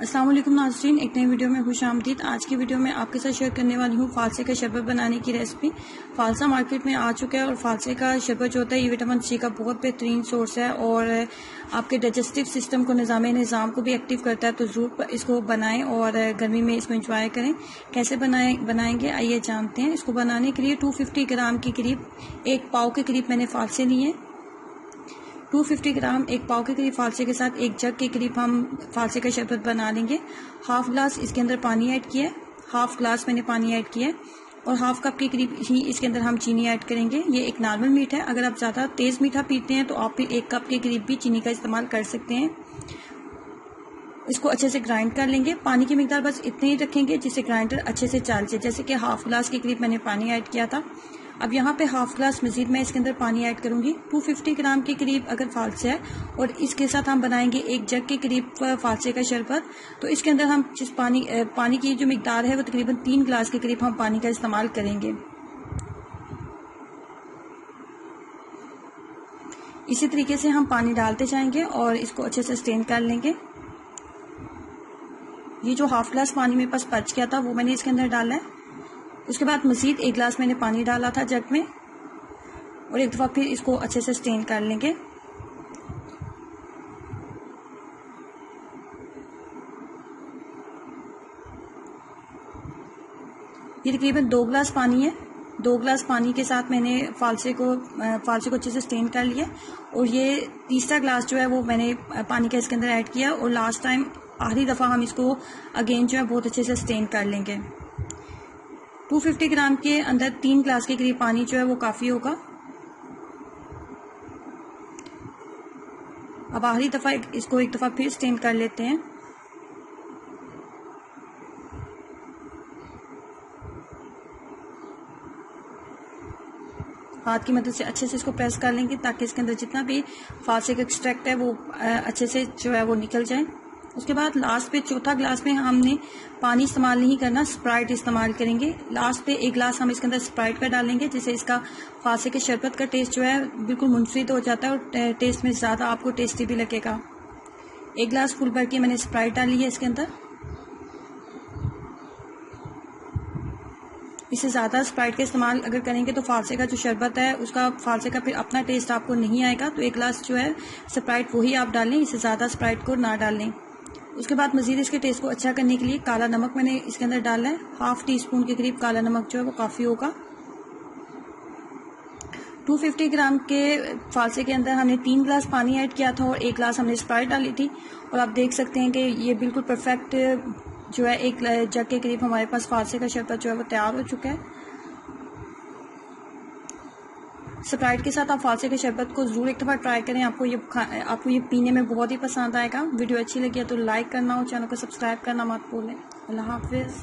अस्सलाम वालेकुम नाज़रीन, एक नई वीडियो में खुशामदीद। आज की वीडियो में आपके साथ शेयर करने वाली हूँ फालसे का शरबत बनाने की रेसिपी। फालसा मार्केट में आ चुका है और फालसे का शरबत जो होता है ये विटामिन सी का बहुत बेहतरीन सोर्स है और आपके डाइजेस्टिव सिस्टम को निज़ाम को भी एक्टिव करता है। तो ज़रूर इसको बनाएं और गर्मी में इसको इंजॉय करें। कैसे बनाएंगे आइए जानते हैं। इसको बनाने के लिए 250 ग्राम के करीब, एक पाव के करीब मैंने फालसे लिए। 250 ग्राम, एक पाव के करीब फालसे के साथ एक जग के करीब हम फालसे का शरबत बना लेंगे। हाफ ग्लास इसके अंदर पानी ऐड किया है, हाफ ग्लास मैंने पानी ऐड किया है और हाफ कप के करीब ही इसके अंदर हम चीनी ऐड करेंगे। ये एक नॉर्मल मीठा है, अगर आप ज़्यादा तेज़ मीठा पीते हैं तो आप फिर एक कप के करीब भी चीनी का इस्तेमाल कर सकते हैं। इसको अच्छे से ग्राइंड कर लेंगे। पानी की मिकदार बस इतने ही रखेंगे जिससे ग्राइंडर अच्छे से चल जाए। जैसे कि हाफ ग्लास के करीब मैंने पानी ऐड किया था। अब यहाँ पे हाफ ग्लास मजीद मैं इसके अंदर पानी ऐड करूंगी। 250 ग्राम के करीब अगर फालसे है और इसके साथ हम बनाएंगे एक जग के करीब फालसे का शरबत, तो इसके अंदर हम जिस पानी की जो मिकदार है वो तकरीबन 3 ग्लास के करीब हम पानी का इस्तेमाल करेंगे। इसी तरीके से हम पानी डालते जाएंगे और इसको अच्छे से स्ट्रेन कर लेंगे। ये जो हाफ ग्लास पानी मेरे पास बच गया था वो मैंने इसके अंदर डाला है। उसके बाद मजीद एक गिलास मैंने पानी डाला था जग में और एक दफ़ा फिर इसको अच्छे से स्ट्रेन कर लेंगे। ये तकरीबन 2 गिलास पानी है। 2 गिलास पानी के साथ मैंने फालसे को अच्छे से स्ट्रेन कर लिया और ये तीसरा गिलास जो है वो मैंने पानी का इसके अंदर ऐड किया और लास्ट टाइम आखिरी दफ़ा हम इसको अगेन जो है बहुत अच्छे से स्ट्रेन कर लेंगे। 250 ग्राम के अंदर 3 गिलास के करीब पानी जो है वो काफ़ी होगा। अब आखिरी दफ़ा इसको एक दफ़ा फिर स्ट्रेन कर लेते हैं। हाथ की मदद से अच्छे से इसको प्रेस कर लेंगे ताकि इसके अंदर जितना भी फालसे का एक्सट्रैक्ट है वो अच्छे से जो है वो निकल जाए। उसके बाद लास्ट पे चौथा ग्लास में हमने पानी इस्तेमाल नहीं करना, स्प्राइट इस्तेमाल करेंगे। लास्ट पे एक ग्लास हम इसके अंदर स्प्राइट का डालेंगे जिससे इसका फालसे के शरबत का टेस्ट जो है बिल्कुल मुनफरिद हो जाता है और टेस्ट में ज़्यादा आपको टेस्टी भी लगेगा। एक ग्लास फुल भर के मैंने स्प्राइट डाली है इसके अंदर। इससे ज़्यादा स्प्राइट का इस्तेमाल अगर करेंगे तो फालसे का जो शरबत है उसका फालसे का फिर अपना टेस्ट आपको नहीं आएगा। तो एक ग्लास जो है स्प्राइट वही आप डालें, इससे ज़्यादा स्प्राइट को ना डालें। उसके बाद मज़ीद इसके टेस्ट को अच्छा करने के लिए काला नमक मैंने इसके अंदर डाला है। हाफ टी स्पून के करीब काला नमक जो है वो काफ़ी होगा। 250 ग्राम के फालसे के अंदर हमने 3 गिलास पानी ऐड किया था और एक गिलास हमने स्प्राइट डाली थी और आप देख सकते हैं कि ये बिल्कुल परफेक्ट जो है एक जग के करीब हमारे पास फालसे का शरबत जो है वो तैयार हो चुका है। स्प्राइट के साथ आप फालसे के शरबत को ज़रूर एक दफ़ा ट्राई करें। आपको ये पीने में बहुत ही पसंद आएगा। वीडियो अच्छी लगी है तो लाइक करना और चैनल को सब्सक्राइब करना मत भूलें। अल्लाह हाफिज़।